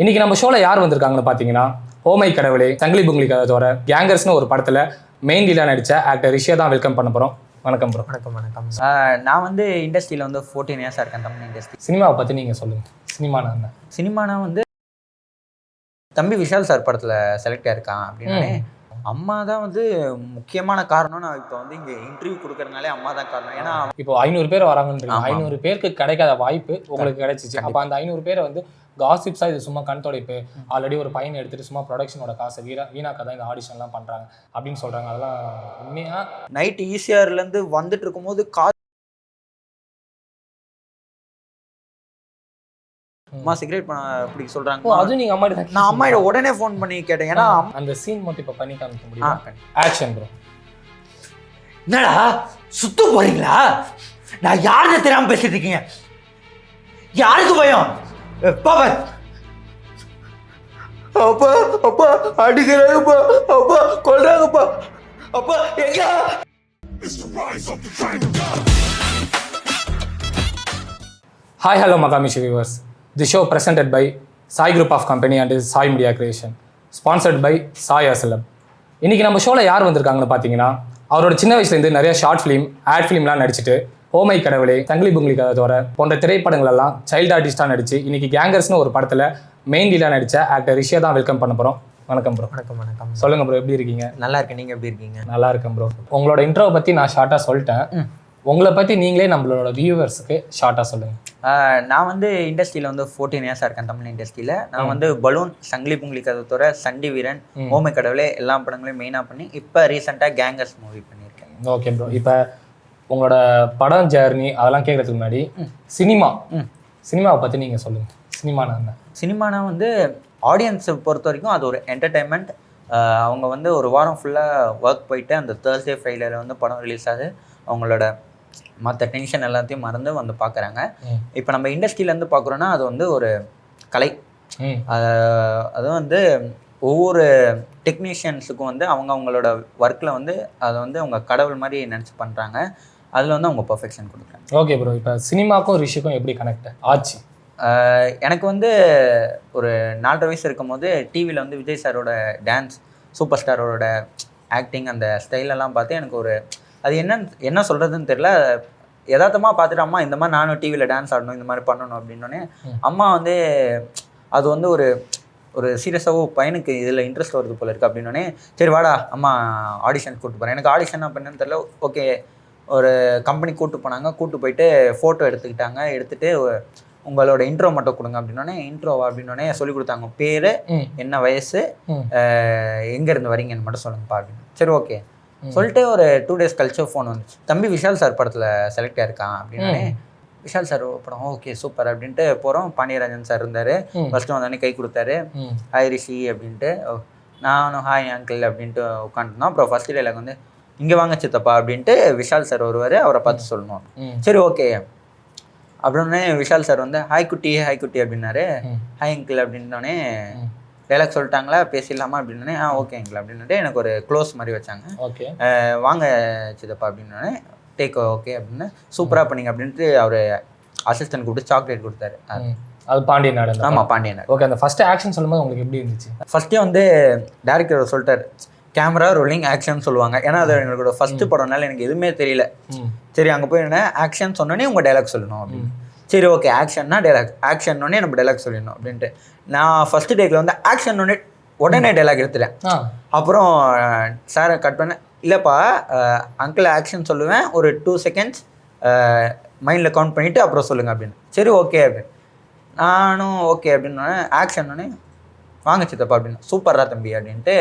இன்னைக்கு நம்ம ஷோல யார் வந்திருக்காங்கன்னு பார்த்தீங்கன்னா, ஓமை கடவுளே, சங்கிலி புங்கிலி கதை தவிர கேங்கர்ஸ்னு ஒரு படத்தில் மெயின் லீடாக நடித்த ஆக்டர் ரிஷியா தான் வெல்கம் பண்ண போகிறோம். வணக்கம் ப்ரோ. வணக்கம். நான் வந்து இண்டஸ்ட்ரியில் வந்து 14 இயர்ஸாக இருக்கேன், தமிழ் இண்டஸ்ட்ரி. சினிமாவை பற்றி நீங்கள் சொல்லுங்கள். சினிமானா என்ன? சினிமானா வந்து தம்பி விஷால் சார் படத்தில் செலக்ட் ஆயிருக்கான் அப்படின்னாலே அம்மா தான் வந்து முக்கியமான காரணம். நான் இப்போ வந்து இங்கே இன்டர்வியூ கொடுக்கறதுனாலே அம்மா தான் காரணம். ஏன்னா இப்போ 500 பேர் வராங்கன்றீங்க. 500 பேருக்கு கிடைக்காத வாய்ப்பு உங்களுக்கு கிடைச்சிச்சு. அப்போ அந்த 500 பேரை வந்து காசிப்ஸாக இது சும்மா கண் தொடைப்பு, ஆல்ரெடி ஒரு பையனை எடுத்துகிட்டு சும்மா ப்ரொடக்ஷனோட காசை வீணாக்க தான் இந்த ஆடிஷன்லாம் பண்ணுறாங்க அப்படின்னு சொல்கிறாங்க. அதெல்லாம் உண்மையாக? நைட்டு ஈசிஆர்லேருந்து வந்துட்டு இருக்கும்போது அம்மா சிகரெட் பிடிக்க சொல்றாங்க. அது நீங்க அம்மா நான் அம்மாயிட உடனே ஃபோன் பண்ணி கேட்டேன். ஏன்னா அந்த சீன் மட்டும் இப்ப பண்ணி காமிக்க முடியுமா? Action bro. என்னடா சுத்த போறீங்களா? நான் யாருன்னு தெரியாம பேசிட்டு இருக்கீங்க. யாருக்கு பயம்? பாப்பா அப்பா அப்பா அடிக்கிறாங்கப்பா, அப்பா கொல்றாங்கப்பா, அப்பா எங்க? ஹாய் ஹலோ மகாமிஷி viewers. The show presented by Sai group of company and Sai media creation, sponsored by Sai அசலம். இன்றைக்கி நம்ம ஷோவில் யார் வந்திருக்காங்கன்னு பார்த்தீங்கன்னா, அவரோட சின்ன வயசுலேருந்து நிறைய ஷார்ட் ஃபிலிம், ஆட் ஃபிலிம்லாம் நடிச்சுட்டு ஓமை கடவுளே, சங்கிலி புங்கிலி கதை தவிர போன்ற திரைப்படங்களெல்லாம் சைல்டு ஆர்டிஸ்டாக நடிச்சு இன்றைக்கி கேங்கர்ஸ்னு ஒரு படத்தில் மெயின் லீடாக நடித்த ஆக்டர் ரிஷியா தான் வெல்கம் பண்ண போகிறோம். வணக்கம் ப்ரோ. வணக்கம். சொல்லுங்கள் ப்ரோ, எப்படி இருக்கீங்க? நல்லா இருக்கேன், நீங்கள் எப்படி இருக்கீங்க? நல்லா இருக்கேன் ப்ரோ. உங்களோட இன்ட்ரோவை பற்றி நான் ஷார்ட்டாக சொல்லிட்டேன். உங்களை பற்றி நீங்களே நம்மளோட வியூவர்ஸுக்கு ஷார்ட்டாக சொல்லுங்கள். நான் வந்து இண்டஸ்ட்ரியில் வந்து 14 இயர்ஸாக இருக்கேன், தமிழ் இண்டஸ்ட்ரியில். நான் வந்து பலூன், சங்கிலி புங்கிலி கதை தவிர சண்டி வீரன், ஓமை கடவுளே எல்லா படங்களையும் மெயினாக பண்ணி இப்போ ரீசெண்டாக கேங்கர்ஸ் மூவி பண்ணியிருக்கேன். Okay bro. இப்போ உங்களோட படம் ஜேர்னி அதெல்லாம் கேட்கறதுக்கு முன்னாடி சினிமாவை பற்றி நீங்கள் சொல்லுங்கள். சினிமானா என்ன? சினிமானா வந்து ஆடியன்ஸை பொறுத்த வரைக்கும் அது ஒரு என்டர்டைன்மெண்ட். அவங்க வந்து ஒரு வாரம் ஃபுல்லாக ஒர்க் போயிட்டு அந்த தேர்ஸ்டே ஃப்ரைடேல வந்து படம் ரிலீஸ் ஆகுது. அவங்களோட மற்ற டென்ஷன் எல்லாத்தையும் மறந்து வந்து பார்க்குறாங்க. இப்போ நம்ம இண்டஸ்ட்ரியிலேருந்து பார்க்குறோன்னா அது வந்து ஒரு கலை. அது வந்து ஒவ்வொரு டெக்னீஷியன்ஸுக்கும் வந்து அவங்களோட ஒர்க்கில் வந்து அதை வந்து அவங்க கடவுள் மாதிரி நினச்சி பண்ணுறாங்க. அதில் வந்து அவங்க பர்ஃபெக்ஷன் கொடுக்குறாங்க. Okay bro. இப்போ சினிமாக்கும் ரிஷிக்கும் எப்படி கனெக்ட் ஆச்சு? எனக்கு வந்து ஒரு 4.5 வயசு இருக்கும் போது டிவியில் வந்து விஜய் சாரோட டான்ஸ், சூப்பர் ஸ்டாரோட ஆக்டிங், அந்த ஸ்டைலெல்லாம் பார்த்து எனக்கு ஒரு அது என்ன சொல்கிறதுன்னு தெரியல. யதார்த்தமாக பார்த்துட்டு அம்மா இந்த மாதிரி நானும் டிவியில் டான்ஸ் ஆடணும், இந்த மாதிரி பண்ணணும் அப்படின்னோடனே அம்மா வந்து அது வந்து ஒரு சீரியஸாக பையனுக்கு இதில் இன்ட்ரெஸ்ட் வருது போல இருக்குது அப்படின்னோடனே சரி வாடா அம்மா ஆடிஷன் கூப்பிட்டு போகிறேன். எனக்கு ஆடிஷன் பண்ணேன்னு தெரியல. ஓகே, ஒரு கம்பெனி கூப்பிட்டு போனாங்க. கூப்பிட்டு போயிட்டு ஃபோட்டோ எடுத்துக்கிட்டாங்க. எடுத்துகிட்டு உங்களோட இன்ட்ரோ மட்டும் கொடுங்க அப்படின்னோடனே இன்ட்ரோவா அப்படின்னோடனே சொல்லி கொடுத்தாங்க. பேர் என்ன, வயசு, எங்கேருந்து வரீங்கன்னு மட்டும் சொல்லுங்கப்பா அப்படின்னு. சரி ஓகே சொல்லிட்டு ஒரு 2 days கழிச்சு ஃபோன் வந்துச்சு. தம்பி விஷால் சார் படத்தில் செலக்ட் ஆயிருக்கான் அப்படின்னே. விஷால் சார் படம் ஓகே சூப்பர் அப்படின்ட்டு போகிறோம். பாண்டியராஜன் சார் இருந்தார். ஃபஸ்ட்டு வந்தோடனே கை கொடுத்தாரு. ஹாய் ரிஷி அப்படின்ட்டு. நானும் ஹாய் அங்கிள் அப்படின்ட்டு உட்காந்துருந்தோம். அப்புறம் ஃபஸ்ட் டைலாக் வந்து இங்கே வாங்க சித்தப்பா அப்படின்ட்டு விஷால் சார் வருவார். அவரை பார்த்து சொல்லணும். சரி ஓகே அப்படின்னே விஷால் சார் வந்து ஹாய் குட்டி அப்படின்னாரு. ஹாய் அங்கிள் அப்படின்னோடனே டைலாக் சொல்லிட்டாங்களா, பேசிடலாமா அப்படின்னே ஓகே அங்கிள் அப்படின்னுட்டு எனக்கு ஒரு க்ளோஸ் மாதிரி வச்சாங்க. ஓகே வாங்க சித்தப்பா அப்படின்னோடனே டேக் ஓகே அப்படின்னு சூப்பராக பண்ணிங்க அப்படின்ட்டு அவர் அசிஸ்டன்ட் கூப்பிட்டு சாக்லேட் கொடுத்தாரு. அது பாண்டியன் நாடு. ஆமாம், பாண்டியன் நாடு. ஓகே. அந்த ஃபஸ்ட்டு ஆக்ஷன் சொல்லும்போது உங்களுக்கு எப்படி இருந்துச்சு? ஃபஸ்ட்டே வந்து டேரக்டர் சொல்லிட்டார் கேமரா ரோலிங் ஆக்ஷன் சொல்லுவாங்க. ஏன்னா அது என்னோட ஃபஸ்ட்டு படம்னால எனக்கு எதுவுமே தெரியல. சரி அங்கே போய் என்ன ஆக்ஷன் சொன்னோன்னே உங்கள் டைலாக் சொல்லணும் அப்படின்னு. சரி ஓகே ஆக்ஷன்னா டைலாக், ஆக்ஷன்னொடனே நம்ம டைலாக் சொல்லணும் அப்படின்ட்டு நான் ஃபஸ்ட்டு டேக்கில் வந்து ஆக்ஷன் உடனே டைலாக் எடுத்துட்டேன். அப்புறம் சாரை கட் பண்ணேன். இல்லைப்பா அங்கிள் ஆக்ஷன் சொல்லுவேன், ஒரு 2 seconds மைண்டில் கவுண்ட் பண்ணிவிட்டு அப்புறம் சொல்லுங்கள் அப்படின்னு. சரி ஓகே அப்படின்னு நானும் ஓகே அப்படின்னு ஆக்ஷன்னொடனே வாங்க சித்தப்பா அப்படின்னு சூப்பரா தம்பி அப்படின்ட்டு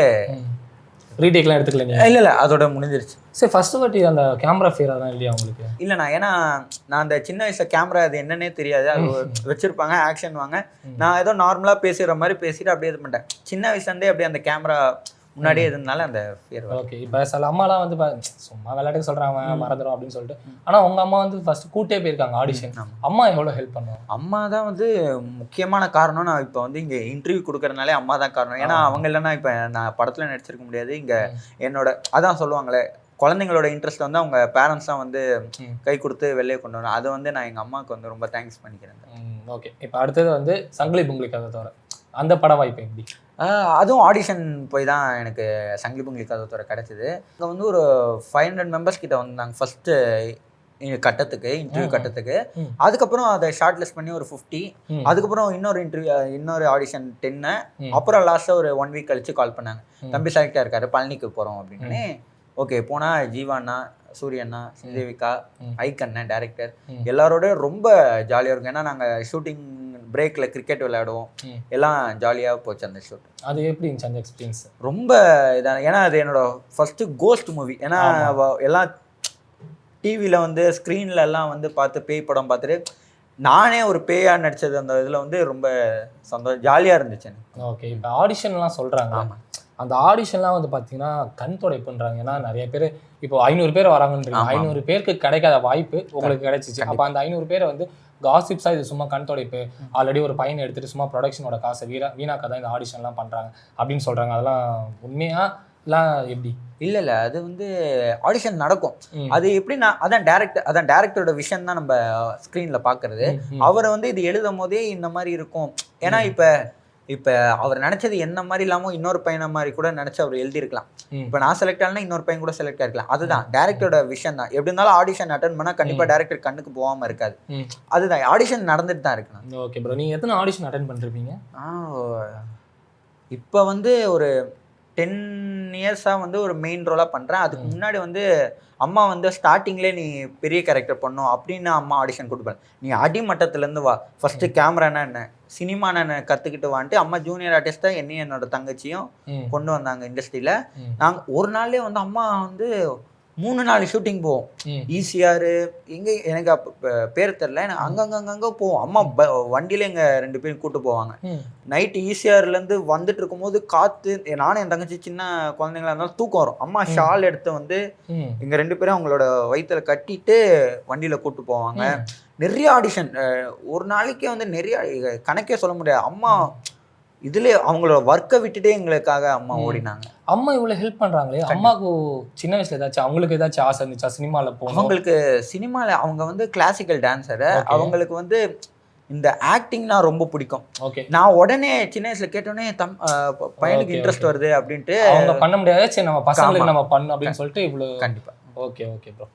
ரீடேக்லாம் எடுத்துக்கலங்க. இல்லை அதோட முடிஞ்சிருச்சு. சரி ஃபஸ்ட்டு வாட்டி அந்த கேமரா ஃபேராக தான் இல்லையா உங்களுக்கு? இல்லைண்ணா, ஏன்னா நான் அந்த சின்ன வயசில் கேமரா அது என்னன்னே தெரியாது. அது வச்சுருப்பாங்க, ஆக்ஷன் வாங்க, நான் ஏதோ நார்மலாக பேசுகிற மாதிரி பேசிட்டு அப்படியே இது பண்ணிட்டேன். சின்ன வயசுலேருந்தே அப்படியே அந்த கேமரா முன்னாடியே இருந்தனால அந்த ஃபியர். ஓகே. இப்போ சில அம்மாலாம் வந்து சும்மா விளையாட்டுக்கு சொல்கிறாங்க மறந்துடும் அப்படின்னு சொல்லிட்டு. ஆனால் உங்கள் அம்மா வந்து ஃபஸ்ட்டு கூட்டே போயிருக்காங்க ஆடிஷன். அம்மா எவ்வளோ ஹெல்ப் பண்ணுவாங்க? அம்மா தான் வந்து முக்கியமான காரணம். நான் இப்போ வந்து இங்கே இன்டர்வியூ கொடுக்குறதுனாலே அம்மா தான் காரணம். ஏன்னா அவங்க இல்லைன்னா இப்போ நான் படத்தில் நடிச்சிருக்க முடியாது. இங்கே என்னோட அதான் சொல்லுவாங்களே குழந்தைங்களோட இன்ட்ரெஸ்ட் வந்து அவங்க பேரண்ட்ஸ் தான் வந்து கை கொடுத்து வெளியே கொண்டு வரணும். அது வந்து நான் எங்கள் அம்மாவுக்கு வந்து ரொம்ப தேங்க்ஸ் பண்ணிக்கிறேன். ஓகே. இப்போ அடுத்தது வந்து சங்கிலி புங்கிலி கதை தவிர அந்த பட வாய்ப்பு எப்படி? அதுவும் ஆடிஷன் போய் தான் எனக்கு சங்கிலி பொங்கலி கதவுத்துறை கிடச்சிது. இங்கே வந்து ஒரு 500 மெம்பர்ஸ் கிட்ட வந்தாங்க ஃபஸ்ட்டு கட்டத்துக்கு, இன்டர்வியூ கட்டத்துக்கு. அதுக்கப்புறம் அதை ஷார்ட் லிஸ்ட் பண்ணி ஒரு 50, அதுக்கப்புறம் இன்னொரு ஆடிஷன் 10, அப்புறம் லாஸ்ட்டாக ஒரு 1 வீக் கழிச்சு கால் பண்ணாங்க, தம்பி செலக்டாக இருக்காரு, பழனிக்கு போகிறோம் அப்படின்னு. ஓகே போனால் ஜீவாண்ணா, சூரியண்ணா, தேவிகா, ஐக்கண்ணன் டேரக்டர் எல்லாரோட ரொம்ப ஜாலியாக இருக்கும். ஏன்னா நாங்கள் ஷூட்டிங் பிரேக்கில் கிரிக்கெட் விளையாடுவோம், எல்லாம் ஜாலியாக போச்சு அந்த ஷூட். அது எப்படி இருந்துச்சு அந்த எக்ஸ்பீரியன்ஸ்? ரொம்ப இதான, ஏன்னா அது என்னோட ஃபஸ்ட்டு கோஸ்ட் மூவி. ஏன்னா எல்லாம் டிவியில் வந்து ஸ்க்ரீனில் எல்லாம் வந்து பார்த்து பேய் படம் பார்த்துட்டு நானே ஒரு பேயாக நடித்தது அந்த இதில் வந்து ரொம்ப சந்தோஷம், ஜாலியாக இருந்துச்சு எனக்கு. ஓகே, இப்போ ஆடிஷன்லாம் சொல்கிறாங்க. ஆமாம், அந்த ஆடிஷன்லாம் வந்து பார்த்தீங்கன்னா கண் துடைப்புன்றாங்க. ஏன்னா நிறைய பேர் இப்போ 500 பேர் வராங்கன்றீங்க, 500 பேருக்கு கிடைக்காத வாய்ப்பு உங்களுக்கு கிடைச்சிச்சு. அப்போ அந்த 500 பேரை வந்து காசிப்ஸாக இது சும்மா கண் துடைப்பு, ஆல்ரெடி ஒரு பையனை எடுத்துகிட்டு சும்மா ப்ரொடக்ஷனோட காசை வீணாக்க தான் இந்த ஆடிஷன்லாம் பண்ணுறாங்க அப்படின்னு சொல்கிறாங்க. அதெல்லாம் உண்மையா இல்லை எப்படி? இல்லை அது வந்து ஆடிஷன் நடக்கும். அது எப்படின்னா அதான் டேரக்டரோட விஷன் தான் நம்ம ஸ்க்ரீனில் பார்க்குறது. அவரை வந்து இது எழுதும் போதே இந்த மாதிரி இருக்கும். ஏன்னா இப்போ அவர் நினச்சது என்ன மாதிரி இல்லாமல் இன்னொரு பையனை மாதிரி கூட நினச்சி அவர் எழுதியிருக்கலாம். இப்போ நான் செலக்ட் ஆகலாம், இன்னொரு பையன் கூட செலக்ட் ஆகிருக்கலாம். அதுதான் டேரக்டரோட விஷன் தான். எப்படி இருந்தாலும் ஆடிஷன் அட்டன் பண்ணால் கண்டிப்பாக டேரக்டர் கண்ணுக்கு போகாமல் இருக்காது. அதுதான் ஆடிஷன் நடந்துட்டு தான் இருக்கணும். ஓகே ப்ரோ, நீங்கள் எத்தனை ஆடிஷன் அட்டன் பண்ணிருப்பீங்க? இப்போ வந்து ஒரு 10 இயர்ஸாக வந்து ஒரு மெயின் ரோலாக பண்ணுறேன். அதுக்கு முன்னாடி வந்து அம்மா வந்து ஸ்டார்டிங்லேயே நீ பெரிய கேரக்டர் பண்ணும் அப்படின்னு அம்மா ஆடிஷன் கொடுப்பேன். நீ அடிமட்டத்துலேருந்து வா, ஃபஸ்ட்டு கேமரானா என்ன, சினிமானா என்ன கற்றுக்கிட்டு வான்ட்டு அம்மா ஜூனியர் ஆர்டிஸ்ட்டாக என்னையும் என்னோட தங்கச்சியும் கொண்டு வந்தாங்க இண்டஸ்ட்ரியில். நாங்கள் ஒரு நாள்லேயே வந்து அம்மா வந்து 3-4 ஷூட்டிங் போவோம். ஈசிஆர் எங்கே எனக்கு அப்போ பேர் தெரில, எனக்கு அங்கங்கே போவோம். அம்மா வண்டியில் எங்கள் 2 பேரும் கூப்பிட்டு போவாங்க. நைட்டு ஈசிஆர்லேருந்து வந்துட்டு இருக்கும்போது காற்று, நானும் என் தங்கச்சி சின்ன குழந்தைங்களா இருந்தாலும் தூக்கம் வரும். அம்மா ஷால் எடுத்து வந்து எங்கள் 2 பேரும் அவங்களோட வயிற்றுல கட்டிட்டு வண்டியில் கூப்பிட்டு போவாங்க. நிறைய ஆடிஷன், ஒரு நாளைக்கே வந்து நிறைய, கணக்கே சொல்ல முடியாது. அம்மா இதுலேயே அவங்களோட ஒர்க்கை விட்டுட்டே எங்களுக்காக அம்மா ஓடினாங்க. அம்மா இவ்வளோ ஹெல்ப் பண்ணுறாங்களே, அம்மாவுக்கு சின்ன வயசில் ஏதாச்சும் அவங்களுக்கு ஏதாச்சும் ஆசை இருந்துச்சா சினிமாவில் போகணும்? அவங்களுக்கு சினிமாவில் அவங்க வந்து கிளாசிக்கல் டான்ஸரு, அவங்களுக்கு வந்து இந்த ஆக்டிங்னா ரொம்ப பிடிக்கும். ஓகே, நான் உடனே சின்ன வயசில் கேட்டோடனே பையனுக்கு இன்ட்ரெஸ்ட் வருது அப்படின்ட்டு அவங்க பண்ண முடியாது, சரி நம்ம பசங்களுக்கு நம்ம பண்ணணும் அப்படின்னு சொல்லிட்டு இவ்வளோ. கண்டிப்பாக. ஓகே ஓகே ப்ரோ,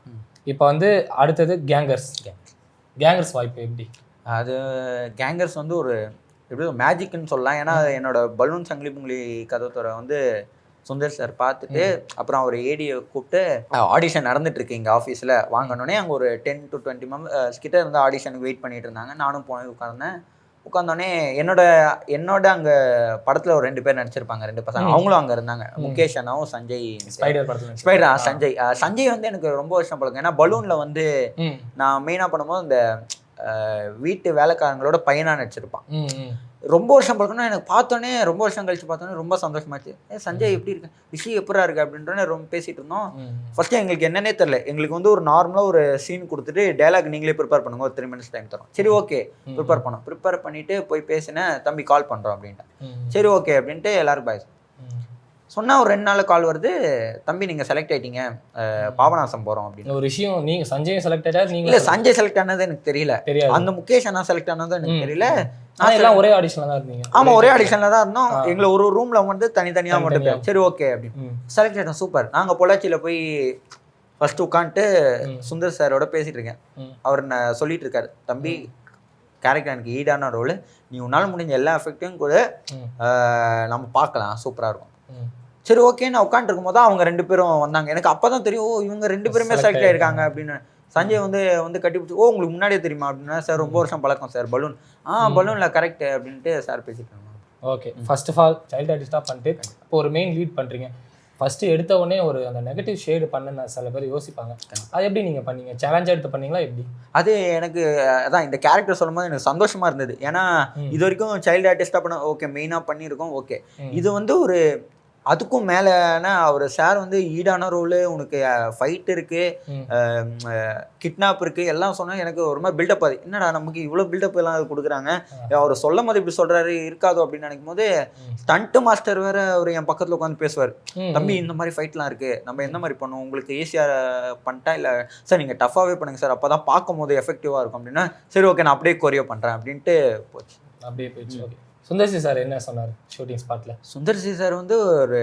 இப்போ வந்து அடுத்தது கேங்கர்ஸ் வாய்ப்பு எப்படி? அது கேங்கர்ஸ் வந்து ஒரு எப்படி மேஜிக்னு சொல்லலாம். ஏன்னா என்னோட பலூன் சங்கிலி பொங்கலி கதவுத்துறை வந்து சுந்தர் சார் பார்த்துட்டு அப்புறம் அவர் ஏடியை கூப்பிட்டு ஆடிஷன் நடந்துட்டு இருக்கு எங்கள் ஆஃபீஸில் வாங்கினோடனே அங்கே ஒரு 10 to 20 மெம்பர்ஸ் கிட்ட இருந்து ஆடிஷனுக்கு வெயிட் பண்ணிட்டு இருந்தாங்க. நானும் போய் உட்காந்தோடனே என்னோட அங்கே படத்தில் ஒரு 2 பேர் நடிச்சிருப்பாங்க, 2 பசங்க, அவங்களும் அங்கே இருந்தாங்க. முகேஷ் அண்ணாவும் சஞ்சய். சஞ்சய் வந்து எனக்கு ரொம்ப வருஷம் பழக்கம். ஏன்னா பலூனில் வந்து நான் மெயினாக பண்ணும்போது இந்த வீட்டு வேலைக்காரங்களோட பையனாக நடிச்சிருப்பான். ரொம்ப வருஷம் பழக்கம்னா எனக்கு பார்த்தோன்னே, ரொம்ப வருஷம் கழிச்சு பார்த்தோன்னே ரொம்ப சந்தோஷமாச்சு. சஞ்சய் எப்படி இருக்கு, ரிஷி எப்படா இருக்கு அப்படின்றோன்னே ரொம்ப பேசிட்டு இருந்தோம். ஃபர்ஸ்ட் எங்களுக்கு என்னன்னே தெரியல. எங்களுக்கு வந்து ஒரு நார்மலாக ஒரு சீன் கொடுத்துட்டு டைலாக் நீங்களே ப்ரிப்பேர் பண்ணுங்க, ஒரு 3 minutes டைம் தரோம். சரி ஓகே ப்ரிப்பேர் பண்ணிட்டு போய் பேசினேன், தம்பி கால் பண்ணுறோம் அப்படின்ட்டு. சரி ஓகே அப்படின்ட்டு எல்லாரும் பாய் சொன்னால் ஒரு 2 நாள் கால் வருது, தம்பி நீங்கள் செலக்ட் ஆகிட்டீங்க, பாபநாசம் போகிறோம் அப்படின்னு ஒரு விஷயம். நீங்கள் சஞ்சய் செலக்ட் ஆகிட்டா? நீங்கள் இல்லை, சஞ்சய் செலக்ட் ஆனது எனக்கு தெரியல, அந்த முகேஷ் அண்ணா செலக்ட் ஆனதும் எனக்கு தெரியல. எல்லாம் ஒரே ஆடிஷனில் தான் இருந்தீங்க? ஆமாம், ஒரே ஆடிஷனில் தான் இருந்தோம். எங்களை ஒரு ரூமில் வந்து தனித்தனியாக மட்டும். சரி ஓகே அப்படின்னு செலக்ட் ஆகிட்டோம். சூப்பர். நாங்கள் பொள்ளாச்சியில் போய் ஃபஸ்ட்டு உட்காந்துட்டு சுந்தர் சாரோட பேசிகிட்டு இருக்கேன். அவர் சொல்லிட்டு இருக்காரு, தம்பி கேரக்டர் எனக்கு ஈடான ரோல், நீ உன்னால் முடிஞ்ச எல்லா எஃபெக்ட்டையும் கூட நம்ம பார்க்கலாம், சூப்பராக இருக்கும். சரி ஓகே, நான் உட்காந்துருக்கும் போது அவங்க 2 பேரும் வந்தாங்க. எனக்கு அப்போ தான் தெரியும், இவங்க 2 பேருமே செலக்ட் ஆகிருக்காங்க அப்படின்னு. சஞ்சய் வந்து கட்டிப்பிடிச்சு, உங்களுக்கு முன்னாடியே தெரியுமா அப்படின்னா, சார் ரொம்ப வருஷம் பழக்கம் சார் பலூன். பலூனில் கரெக்ட் அப்படின்ட்டு சார் பேசிட்டாங்க. Okay, first of all child ஆர்டிஸ்டாக பண்ணிட்டு இப்போ ஒரு மெயின் லீட் பண்ணுறீங்க. ஃபஸ்ட்டு எடுத்த உடனே ஒரு அந்த நெகட்டிவ் ஷேடு பண்ணுன்னு சில பேர் யோசிப்பாங்க. அது எப்படி நீங்கள் பண்ணீங்க? சேலஞ்சாக எடுத்து பண்ணீங்களா எப்படி? அது எனக்கு அதான் இந்த கேரக்டர் சொல்லும்போது எனக்கு சந்தோஷமாக இருந்தது. ஏன்னா இது வரைக்கும் சைல்டு ஆர்டிஸ்டாக பண்ண ஓகே, மெயினாக பண்ணியிருக்கோம் ஓகே. இது வந்து ஒரு அதுக்கும் மேலேனா அவர் சார் வந்து ஈடான ரோலு, உனக்கு ஃபைட் இருக்குது, கிட்னாப் இருக்குது எல்லாம் சொன்னால் எனக்கு ஒரு மாதிரி பில்டப் ஆகுது. என்னடா நமக்கு இவ்வளோ பில்டப் எல்லாம் கொடுக்குறாங்க, அவர் சொல்லும் போது இப்படி சொல்கிறாரு இருக்காதோ அப்படின்னு நினைக்கும் போது ஸ்டண்ட் மாஸ்டர் வேறு அவர் என் பக்கத்தில் உட்காந்து பேசுவார். தம்பி இந்த மாதிரி ஃபைட்லாம் இருக்குது, நம்ம எந்த மாதிரி பண்ணுவோம், உங்களுக்கு ஈஸியாக பண்ணிட்டா இல்லை சார் நீங்கள் டஃபாகவே பண்ணுங்கள் சார், அப்போ தான் பார்க்கும் போது எஃபெக்டிவாக இருக்கும் அப்படின்னா சரி ஓகே நான் அப்படியே கொரியோ பண்ணுறேன் அப்படின்ட்டு போச்சு. அப்படியே போயிடுச்சு. ஓகே, சுந்தர் சி சார் என்ன சொன்னார் ஷூட்டிங் ஸ்பாட்ல? சுந்தர் சி சார் வந்து ஒரு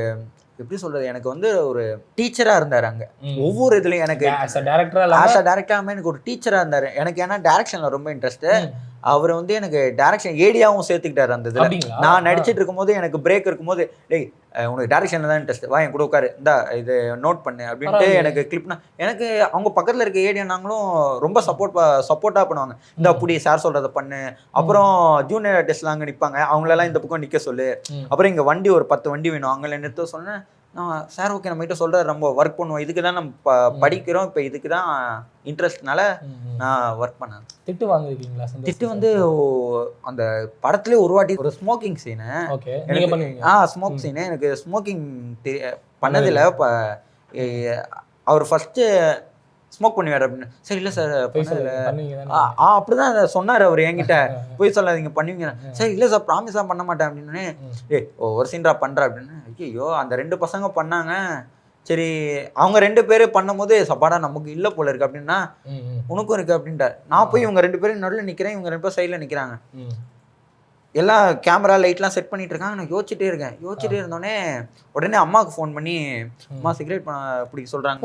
எப்படி சொல்றது, எனக்கு வந்து ஒரு டீச்சரா இருந்தாரு அங்க. ஒவ்வொரு இதுலயும் எனக்கு டேரக்டராக எனக்கு ஒரு டீச்சரா இருந்தாரு. எனக்கு ஏன்னா டைரக்ஷன்ல ரொம்ப இன்ட்ரெஸ்ட். அவர் வந்து எனக்கு டைரக்ஷன் ஏடியாவும் சேர்த்துக்கிட்டாரு அந்த இதுல. நான் நடிச்சிட்டு இருக்கும்போது எனக்கு பிரேக் இருக்கும்போது, டேய் உனக்கு டைரக்ஷன்ல தான் இன்ட்ரெஸ்ட், வா என் கூட உட்காரு, இந்தா இது நோட் பண்ணு அப்படின்ட்டு எனக்கு கிளிப்னா எனக்கு அவங்க பக்கத்துல இருக்க ஏடியா நாங்களும் ரொம்ப சப்போர்ட்டா பண்ணுவாங்க. இந்த அப்படி சார் சொல்றதை பண்ணு. அப்புறம் ஜூனியர் ஆர்டிஸ்ட்லாம் அங்கே நிற்பாங்க, அவங்களெல்லாம் இந்த பக்கம் நிற்க சொல்லு. அப்புறம் இங்கே வண்டி ஒரு 10 வண்டி வேணும், அவங்கள நிறுத்த சொன்னேன். நான் சார் ஓகே நம்மகிட்ட சொல்கிறார், நம்ம ஒர்க் பண்ணுவோம், இதுக்கு தான் நம்ம படிக்கிறோம், இப்போ இதுக்கு தான் இன்ட்ரெஸ்ட்னால நான் ஒர்க் பண்ணேன். திட்டு வாங்கிருக்கீங்களா? திட்டு வந்து அந்த படத்துலேயே ஒரு வாட்டி ஒரு ஸ்மோக்கிங் சீனு. ஸ்மோக் சீனு எனக்கு ஸ்மோக்கிங் பண்ணதில்லை. இப்போ அவர் ஃபஸ்ட்டு ஸ்மோக் பண்ணுவார் அப்படின்னு. சரி இல்லை சார் அப்படிதான் சொன்னார் அவர் என்கிட்ட. போய் சொல்லாதீங்க பண்ணுவீங்க. சரி இல்லை சார் ப்ராமிஸாக பண்ண மாட்டேன் அப்படின்னு. ஒரு சீன்ரா பண்ணுறா அப்படின்னு. ஐயோ அந்த 2 பசங்க பண்ணாங்க. சரி அவங்க 2 பேர் பண்ணும் போது சப்பாடா நமக்கு இல்லை போல இருக்கு அப்படின்னா, உனக்கும் இருக்கு அப்படின்ட்டார். நான் போய் இவங்க 2 பேரும் நடுவில் நிற்கிறேன், இவங்க 2 பேரும் சைடில் நிற்கிறாங்க. எல்லாம் கேமரா லைட்லாம் செட் பண்ணிட்டு இருக்காங்க. நான் யோசிச்சுட்டே இருந்தோடனே உடனே அம்மாவுக்கு ஃபோன் பண்ணி, அம்மா சிகரெட் பிடிக்க சொல்றாங்க.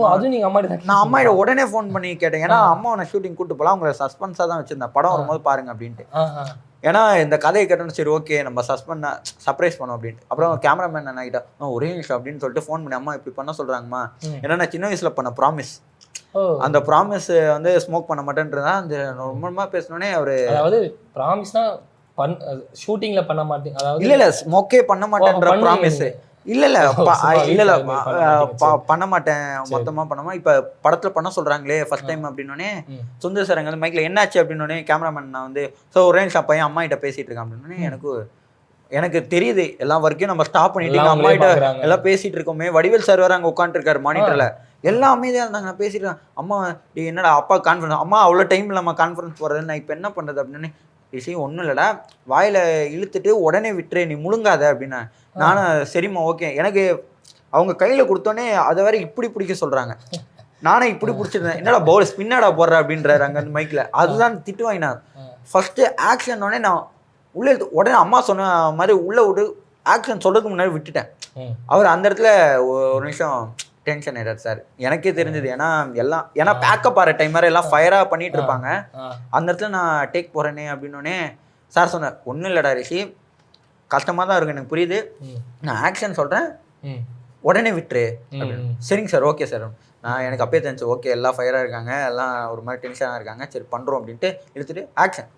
நான் அம்மாவோட உடனே ஃபோன் பண்ணி கேட்டேன். ஏன்னா அம்மா நான் ஷூட்டிங் கூப்பிட்டு போகலாம், அவங்களை சஸ்பென்ஸாக தான் வச்சிருந்தேன், படம் வரும்போது பாருங்க அப்படின்ட்டு. ஏன்னா இந்த கதையை கேட்டோன்னு சரி ஓகே நம்ம சர்ப்ரைஸ் பண்ணோம் அப்படின்ட்டு. அப்புறம் கேமராமேன் என்ன ஆகிட்டா, ஒரே நிமிஷம் அப்படின்னு சொல்லிட்டு ஃபோன் பண்ணி, அம்மா இப்படி பண்ண சொல்றாங்கம்மா. ஏன்னா நான் சின்ன வயசுல பண்ண ப்ராமிஸ், அந்த ப்ராமிஸ் வந்து ஸ்மோக் பண்ண மாட்டேன்றதா அந்த ரொம்ப பேசினோடனே அவரு. அதாவது ப்ராமிஸ்னா ஷூட்டிங்ல பண்ண மாட்டேன், அதாவது இல்ல ஸ்மோக்கே பண்ண மாட்டேன்ற ப்ராமிஸ். இல்ல பண்ண மாட்டேன், மொத்தமா பண்ணாம இப்ப படத்துல பண்ண சொல்றாங்களே ஃபர்ஸ்ட் டைம் அப்படின்னோடனே சுந்தர் சார் வந்து மைக்ல என்னாச்சு அப்படின்னோடனே கேமராமேன் நான் வந்து ஒரே நிமிஷம் பையன் அம்மா கிட்ட பேசிட்டு இருக்கான் அப்படின்னோடனே எனக்கு தெரியுது எல்லா வரைக்கும் நம்ம ஸ்டாப் பண்ணிட்டு அம்மா கிட்ட எல்லாம் பேசிட்டு இருக்கோமே. வடிவேல் சார் வேற அங்க உட்காந்துட்டு இருக்காரு மானிட்டர்ல, எல்லாம் அமைதியா இருந்தாங்க. நான் பேசிட்டு இருக்கேன். அம்மா என்னடா அப்பா கான்ஃபரன்ஸ், அம்மா அவ்வளவு டைம்ல நம்ம கான்ஃபரன்ஸ் போறது, நான் இப்ப என்ன பண்றது அப்படின்னு. விஷயம் ஒன்றும் இல்லைடா, வாயில் இழுத்துட்டு உடனே விட்டுரு, நீ முழுங்காத அப்படின்னா. நானும் சரிம்மா ஓகே. எனக்கு அவங்க கையில் கொடுத்தோன்னே அதை வேற இப்படி பிடிக்க சொல்கிறாங்க. நானே இப்படி பிடிச்சிருந்தேன், என்னடா பவுல் ஸ்பின்னாடா போடுற அப்படின்றாரு அங்கே அந்த மைக்கில். அதுதான் திட்டு வாங்கினார். ஃபஸ்ட்டு ஆக்ஷன்னோடனே நான் உள்ளே உடனே அம்மா சொன்ன மாதிரி உள்ளே விட்டு ஆக்ஷன் சொல்கிறதுக்கு முன்னாடி விட்டுட்டேன். அவர் அந்த இடத்துல ஒரு நிமிஷம் டென்ஷன் ஆயிடாரு சார், எனக்கே தெரிஞ்சது. ஏன்னா பேக்கப் ஆகிற டைம் வேறு எல்லாம் ஃபயராக பண்ணிட்டு இருப்பாங்க. அந்த இடத்துல நான் டேக் போகிறேனே அப்படின்னோடனே சார் சொன்னேன், ஒன்றும் இல்லைடா ரிஷி, கஷ்டமாக தான் இருக்கும் எனக்கு புரியுது, நான் ஆக்ஷன் சொல்கிறேன் உடனே விட்டுரு அப்படின்னு. சரிங்க சார் ஓகே சார். நான் எனக்கு அப்பயே தெரிஞ்சு ஓகே எல்லாம் ஃபயராக இருக்காங்க, எல்லாம் ஒரு மாதிரி டென்ஷனாக இருக்காங்க, சரி பண்ணுறோம் அப்படின்ட்டு இழுத்துட்டு ஆக்ஷன்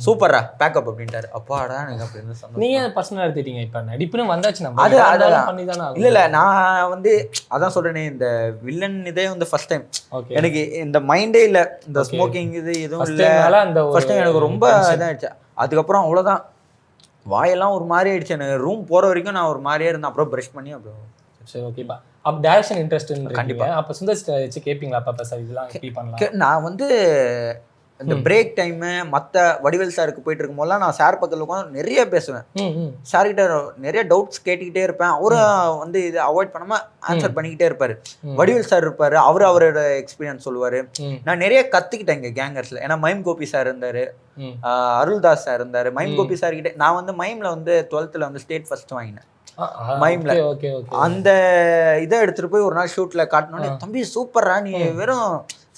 சூப்பரா பேக்கப் அப்படின்ட்டாரு. அப்பாடா எனக்கு அப்படி இருந்து சொன்னேன். நீங்க பர்சனலா எடுத்துட்டீங்க, இப்ப நடிப்புன்னு வந்தாச்சு நம்ம அது இல்ல நான் வந்து அதான் சொல்றேனே, இந்த வில்லன் இதே வந்து ஃபர்ஸ்ட் டைம் எனக்கு இந்த மைண்டே இல்ல, இந்த ஸ்மோக்கிங் இது எதுவும் இல்ல. ஃபர்ஸ்ட் டைம் எனக்கு ரொம்ப இதாயிடுச்சு. அதுக்கப்புறம் அவ்வளவுதான், வாயெல்லாம் ஒரு மாதிரி ஆயிடுச்சு. எனக்கு ரூம் போற வரைக்கும் நான் ஒரு மாதிரியே இருந்தேன். அப்புறம் ப்ரஷ் பண்ணி அப்புறம் சரி ஓகேப்பா. அப்போ டைரக்ஷன் இன்ட்ரெஸ்ட் கண்டிப்பா. அப்போ சுந்தர் வச்சு கேட்பீங்களா அப்போ சார் இதெல்லாம் எப்படி பண்ணலாம்? நான் வந்து இந்த பிரேக் டைமு மற்ற வடிவேல் சாருக்கு போயிட்டு இருக்கும்போதெல்லாம் நான் சார் பக்கத்தில் உட்காந்து நிறைய பேசுவேன். சார்கிட்ட நிறைய டவுட்ஸ் கேட்டுக்கிட்டே இருப்பேன். அவரும் வந்து இது அவாய்ட் பண்ணாமல் ஆன்சர் பண்ணிக்கிட்டே இருப்பார். வடிவேல் சார் இருப்பார், அவரோட எக்ஸ்பீரியன்ஸ் சொல்லுவார். நான் நிறைய கற்றுக்கிட்டேன் இங்கே கேங்கர்ஸில். ஏன்னா மைம் கோபி சார் இருந்தார், அருள்தாஸ் சார் இருந்தார். மைம் கோபி சார் கிட்டே நான் வந்து மைமில் வந்து 12th வந்து ஸ்டேட் ஃபர்ஸ்ட் வாங்கினேன் மைம்ல. அந்த இதை எடுத்துட்டு போய் ஒரு நாள் ஷூட்ல காட்டினோடனே, தம்பி சூப்பர்ரா, நீ வெறும்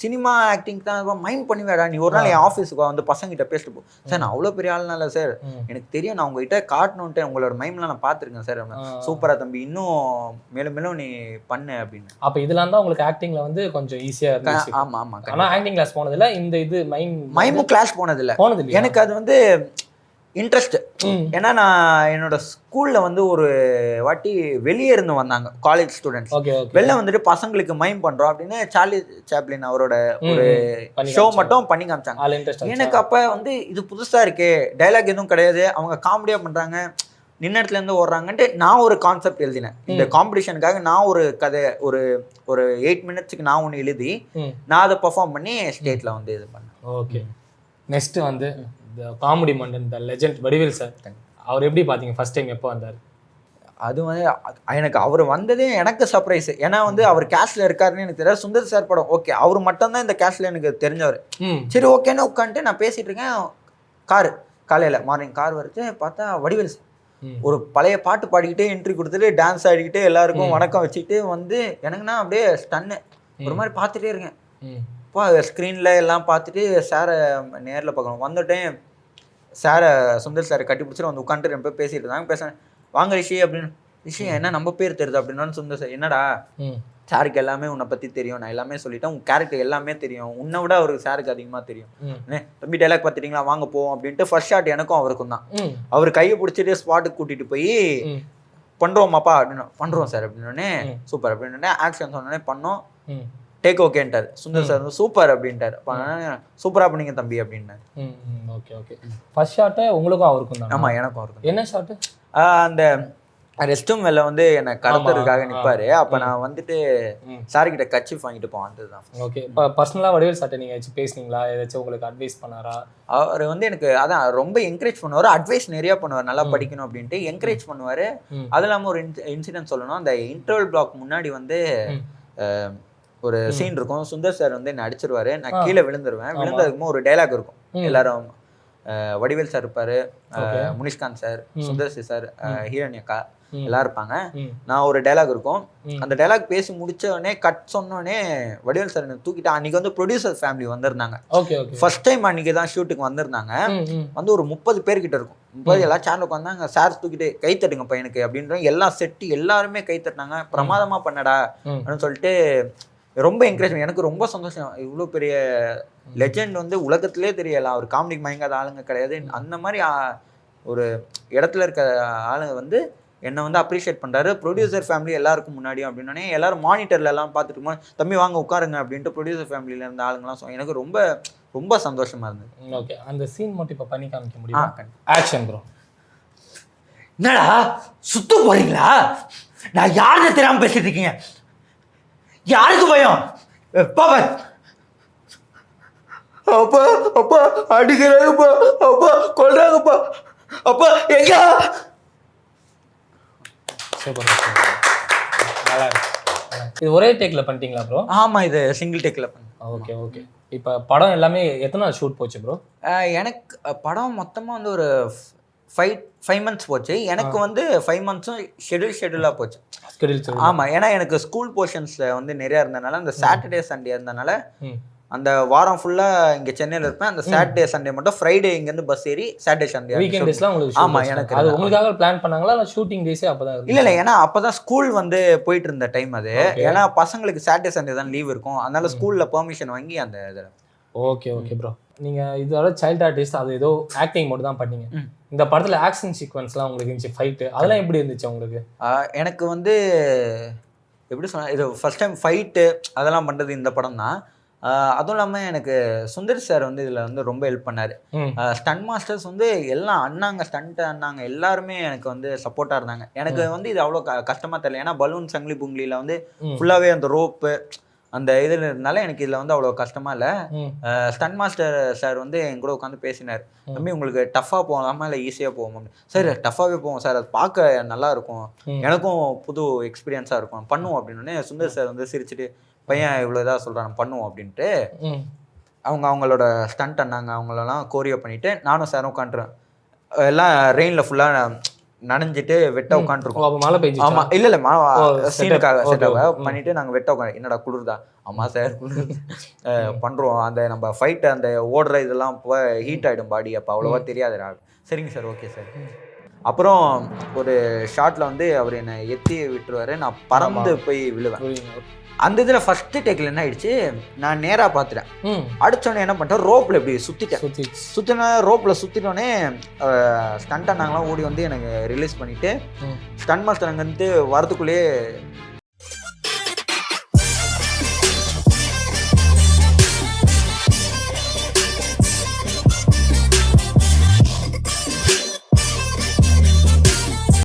சினிமா ஆக்டிங் தான் மைண்ட் பண்ணிவேடா, நீ ஒரு நாள் என் ஆஃபீஸுக்கு வந்து பசங்கிட்ட பேசிட்டு போ. சார் நான் அவ்வளோ பெரிய ஆளுனால சார் எனக்கு தெரியும், நான் உங்ககிட்ட காட்டணுன்ட்டு உங்களோட மைம்லாம் நான் பார்த்துருக்கேன் சார். சூப்பரா தம்பி, இன்னும் மேலும் மேலும் நீ பண்ணு அப்படின்னு. அப்போ இதெல்லாம் தான் உங்களுக்கு ஆக்டிங்ல வந்து கொஞ்சம் ஈஸியா இருந்துச்சு? ஆமா ஆமா. ஆனால் ஆக்டிங் கிளாஸ் போனதில்ல, இந்த இது மைமும் கிளாஸ் போனதில்லை. எனக்கு அது வந்து இன்ட்ரெஸ்ட். ஏன்னா நான் என்னோட ஸ்கூல்ல வந்து ஒரு வாட்டி வெளியே இருந்து வந்தாங்க காலேஜ் ஸ்டூடெண்ட்ஸ். வெளில வந்துட்டு பசங்களுக்கு மைம் பண்றோம் அப்படின்னு சார்லி சாப்ளின் அவரோட ஒரு ஷோ மட்டும் பண்ணி காமிச்சாங்க. எனக்கு அப்ப வந்து இது புதுசா இருக்கே, டைலாக் எதுவும் கிடையாது, அவங்க காமெடியா பண்றாங்க, நின்ன இடத்துல இருந்து ஓடுறாங்கன்ட்டு நான் ஒரு கான்செப்ட் எழுதினேன். இந்த காம்படிஷனுக்காக நான் ஒரு கதை ஒரு 8 மினிட்ஸுக்கு நான் ஒன்று எழுதி நான் அதை பெர்ஃபார்ம் பண்ணி ஸ்டேட்ல வந்து இது பண்ணேன். ஓகே, நெக்ஸ்ட் வந்து காமெடி மண்டன் த லெஜெண்ட் வடிவேல் சார், அவர் எப்படி பார்த்தீங்க ஃபர்ஸ்ட் டைம் எப்போ வந்தார்? அது வந்து எனக்கு அவர் வந்ததே எனக்கு சர்ப்ரைஸ். ஏன்னா வந்து அவர் கேஷ்ல இருக்காருன்னு எனக்கு தெரியாது. சுந்தர் சார் படம் ஓகே, அவர் மட்டும்தான் இந்த கேஷ்ல எனக்கு தெரிஞ்சவர். சரி ஓகேன்னு உட்காந்துட்டு நான் பேசிட்டு இருக்கேன். காரு காலையில் மார்னிங் கார் வருது பார்த்தா வடிவேல் சார் ம். ஒரு பழைய பாட்டு பாடிக்கிட்டே என்ட்ரி கொடுத்துட்டு டான்ஸ் ஆடிக்கிட்டே எல்லாருக்கும் வணக்கம் வச்சுக்கிட்டு வந்து எனக்குன்னா அப்படியே ஸ்டன்னு ஒரு மாதிரி பார்த்துட்டே இருக்கேன். ம். இப்போ ஸ்க்ரீனில் எல்லாம் பார்த்துட்டு சாரை நேரில் பார்க்கணும் வந்துட்டேன். சாரை சுந்தர் சாரை கட்டி பிடிச்சிட்டு வந்து உட்காந்துட்டு ரெண்டு பேர் பேசிட்டு இருந்தாங்க. பேசுகிறேன் வாங்க ரிஷி அப்படின்னு. ரிஷி என்ன நம்ம பேர் தெரியுது அப்படின்னு சுந்தர் சார் என்னடா ம். சாருக்கு எல்லாமே உன்னை பற்றி தெரியும், நான் எல்லாமே சொல்லிட்டேன், உன் கேரக்டர் எல்லாமே தெரியும், உன்னை விட அவருக்கு சாருக்கு அதிகமாக தெரியும். ம். தம்பி டைலாக் பார்த்துட்டீங்களா வாங்க போவோம் அப்படின்ட்டு ஃபர்ஸ்ட் ஷாட் எனக்கும் அவருக்கும் தான். ம். அவர் கையை பிடிச்சிட்டு ஸ்பாட்டுக்கு கூட்டிகிட்டு போய் ம். பண்ணுறோமாப்பா அப்படின்னு பண்ணுறோம் சார் அப்படின்னே ம். சூப்பர் அப்படின்னே ஆக்ஷன் சொன்னோடனே பண்ணோம். ம். டேக் ஓகேன்ட்டார். சுந்தர் சார் வந்து சூப்பர் அப்படின்ட்டார். சூப்பராக பண்ணீங்க தம்பி அப்படின்னாரு. ம். Okay okay. ஃபர்ஸ்ட் ஷாட்டு உங்களுக்கும் அவருக்கும் தான். ஆமாம் எனக்கும் அவருக்கும். என்ன ஷாட்டு? அந்த ரெஸ்ட் ரூம் வெளில வந்து என்னை கடத்துறதுக்காக நிற்பாரு. அப்போ நான் வந்துட்டு ம். சார்கிட்ட கட்சி வாங்கிட்டு போவேன். அதுதான். ஓகே. இப்போ பர்சனலாக வடிவேல் சார்ட்ட நீங்கள் ஏதாச்சும் பேசுனீங்களா? ஏதாச்சும் உங்களுக்கு அட்வைஸ் பண்ணாரா? அவர் வந்து எனக்கு அதான் ரொம்ப என்கரேஜ் பண்ணுவார், அட்வைஸ் நிறையா பண்ணுவார், நல்லா படிக்கணும் அப்படின்ட்டு என்கரேஜ் பண்ணுவார். ம். அது இல்லாமல் ஒரு இன்சிடென்ட் சொல்லணும். அந்த இன்டர்வல் பிளாக் முன்னாடி வந்து ஒரு சீன் இருக்கும். சுந்தர் சார் வந்து என்னை அடிச்சிருவாரு, நான் கீழே விழுந்துருவேன். விழுந்ததுக்குமோ ஒரு டைலாக் இருக்கும். எல்லாரும் வடிவேல் சார் இருப்பாரு, Munishkanth sir, Sundar C sir, heroine அக்கா எல்லாம் இருப்பாங்க. நான் ஒரு டைலாக் இருக்கும். அந்த டைலாக் பேசி முடிச்ச உடனே கட் சொன்னோடனே வடிவேல் சார் எனக்கு தூக்கிட்டு அன்னைக்கு வந்து ப்ரொடியூசர் ஃபேமிலி வந்திருந்தாங்க. Okay okay. ஃபர்ஸ்ட் டைம் அன்னைக்கு தான் ஷூட்டுக்கு வந்திருந்தாங்க. வந்து ஒரு 30 பேர்கிட்ட இருக்கும். 30 எல்லாம் சேனலுக்கு வந்தாங்க. சார் தூக்கிட்டு கை தட்டுங்க பையனுக்கு அப்படின்ற எல்லாம் செட்டு எல்லாருமே கை தட்டினாங்க. பிரமாதமா பண்ணடா அப்படின்னு சொல்லிட்டு ரொம்ப என்கரேஜ். எனக்கு ரொம்ப சந்தோஷம். இவ்வளோ பெரிய லெஜெண்ட் வந்து உலகத்திலே தெரியலாம், அவர் காமெடிக்கு மயங்காத ஆளுங்க கிடையாது. அந்த மாதிரி ஒரு இடத்துல இருக்க ஆளுங்க வந்து என்னை வந்து அப்ரிஷியேட் பண்ணுறாரு. ப்ரொடியூசர் ஃபேமிலி எல்லாருக்கும் முன்னாடியும் அப்படின்னே எல்லாரும் மானிட்டர்ல எல்லாம் பார்த்துட்டு தம்பி வாங்க உட்காருங்க அப்படின்ட்டு ப்ரொடியூசர் ஃபேமிலியில இருந்த ஆளுங்கலாம் எனக்கு ரொம்ப ரொம்ப சந்தோஷமா இருந்தது. ஓகே. அந்த சீன் மட்டும் இப்போ பண்ணி காமிக்க முடியுமா? Action bro. என்னடா சுத்த போறீங்களா? நான் யாருன்னு தெரியாம பேசிட்டு இருக்கீங்க. யாருக்கு பயம்? பாபா அப்பா அப்பா அடிக்கிறாங்கப்பா, அப்பா கொல்றாங்கப்பா, அப்பா எங்க? சூப்பர். நல்லா இருக்கு. இது ஒரே டேக்ல பண்ணிட்டீங்களா ப்ரோ? ஆமா இது சிங்கிள் டேக்ல பண்ணேன். Okay okay. இப்போ படம் எல்லாமே எத்தனை நாள் ஷூட் போச்சு ப்ரோ? எனக்கு படம் மொத்தமாக வந்து ஒரு 5 months போச்சு. எனக்கு வந்து 5 months ஷெடியூலாக போச்சு. ஆமாம், ஏன்னா எனக்கு ஸ்கூல் போர்ஷன்ஸில் வந்து நிறையா இருந்ததுனால அந்த சாட்டர்டே சண்டே இருந்தனால அந்த வாரம் ஃபுல்லாக இங்கே சென்னையில் இருப்பேன். அந்த சாட்டர்டே சண்டே மட்டும் ஃப்ரைடே இங்கேருந்து பஸ் ஏறி சாட்டர்டே சண்டே வீக்கெண்ட் டேஸ்லாம் உங்களுக்கு? ஆமாம் எனக்கு அது உங்களுக்காக பிளான் பண்ணாங்களா இல்லை ஷூட்டிங் டேஸே அப்போ தான்? இல்லை ஏன்னா அப்போ தான் ஸ்கூல் வந்து போயிட்டு இருந்த டைம் அது. ஏன்னா பசங்களுக்கு சாட்டர்டே சண்டே தான் லீவ் இருக்கும், அதனால ஸ்கூலில் பெர்மிஷன் வாங்கி அந்த இதில். Okay okay bro. நீங்கள் இதோட சைல்ட் ஆர்டிஸ்ட், அது ஏதோ ஆக்டிங் மட்டும் தான் பண்ணீங்க. இந்த படத்தில் ஆக்ஷன் சீக்வன்ஸ்லாம் உங்களுக்கு இருந்துச்சு, ஃபைட்டு அதெல்லாம் எப்படி இருந்துச்சு உங்களுக்கு? எனக்கு வந்து எப்படி சொன்னால் இது ஃபர்ஸ்ட் டைம் ஃபைட்டு அதெல்லாம் பண்ணுறது இந்த படம் தான். அதுவும் இல்லாமல் எனக்கு சுந்தர் சார் வந்து இதில் வந்து ரொம்ப ஹெல்ப் பண்ணார். ஸ்டண்ட் மாஸ்டர்ஸ் வந்து எல்லாம் அண்ணாங்க, ஸ்டண்ட் அண்ணாங்க எல்லாருமே எனக்கு வந்து சப்போர்ட்டாக இருந்தாங்க. எனக்கு வந்து இது அவ்வளோ கஷ்டமாக தெரியல, ஏன்னா பலூன் சங்கிலி புங்கிலியில் வந்து ஃபுல்லாகவே அந்த ரோப்பு அந்த இதில் இருந்தால எனக்கு இதில் வந்து அவ்வளோ கஷ்டமாக இல்லை. ஸ்டண்ட் மாஸ்டர் சார் வந்து என் கூட உட்காந்து பேசினார். தம்பி உங்களுக்கு டஃப்பாக போகலாமா இல்லை ஈஸியாக போகும்? சார் டஃப்பாகவே போவோம் சார், அது பார்க்க நல்லா இருக்கும், எனக்கும் புது எக்ஸ்பீரியன்ஸாக இருக்கும், பண்ணுவோம் அப்படின்னு. சுந்தர் சார் வந்து சிரிச்சுட்டு பையன் இவ்வளோ இதாக சொல்கிறான் பண்ணுவோம் அப்படின்ட்டு அவங்களோட ஸ்டண்ட் அண்ணாங்க அவங்களெல்லாம் கோரியோ பண்ணிவிட்டு நானும் சாரும் உட்காந்துருவேன். எல்லாம் ரெயினில் ஃபுல்லாக நனைஞ்சிட்டு வெட்ட உட்காந்துருக்கோம். மழை பெய்ஞ்சு? ஆமாம் இல்லை சீனுக்காக செட்டப்பாக பண்ணிவிட்டு நாங்கள் வெட்ட உட்காந்து என்னடா குளிர்தா? ஆமாம் சார் குளிர் பண்ணுறோம். அந்த நம்ம ஃபைட்டு அந்த ஓடுற இதெல்லாம் இப்போ ஹீட் ஆகிடும் பாடி, அப்போ அவ்வளோவா தெரியாதுடா. சரிங்க சார், ஓகே சார். அப்புறம் ஒரு ஷார்ட்டில் வந்து அவர் என்னை எத்தி விட்டுருவார், நான் பறந்து போய் விழுவேன். அந்த இதில் ஃபஸ்ட்டு டேக்கில் என்ன ஆயிடுச்சு, நான் நேராக பார்த்துட்டேன். அடித்தோடனே என்ன பண்ணிட்டேன், ரோப்பில் இப்படி சுற்றின ரோப்பில் சுற்றினோடனே ஸ்டண்ட் அண்ணாங்களாம் ஓடி வந்து எனக்கு ரிலீஸ் பண்ணிவிட்டு ஸ்டண்ட் மாஸ்டர் அங்கேருந்து வரதுக்குள்ளேயே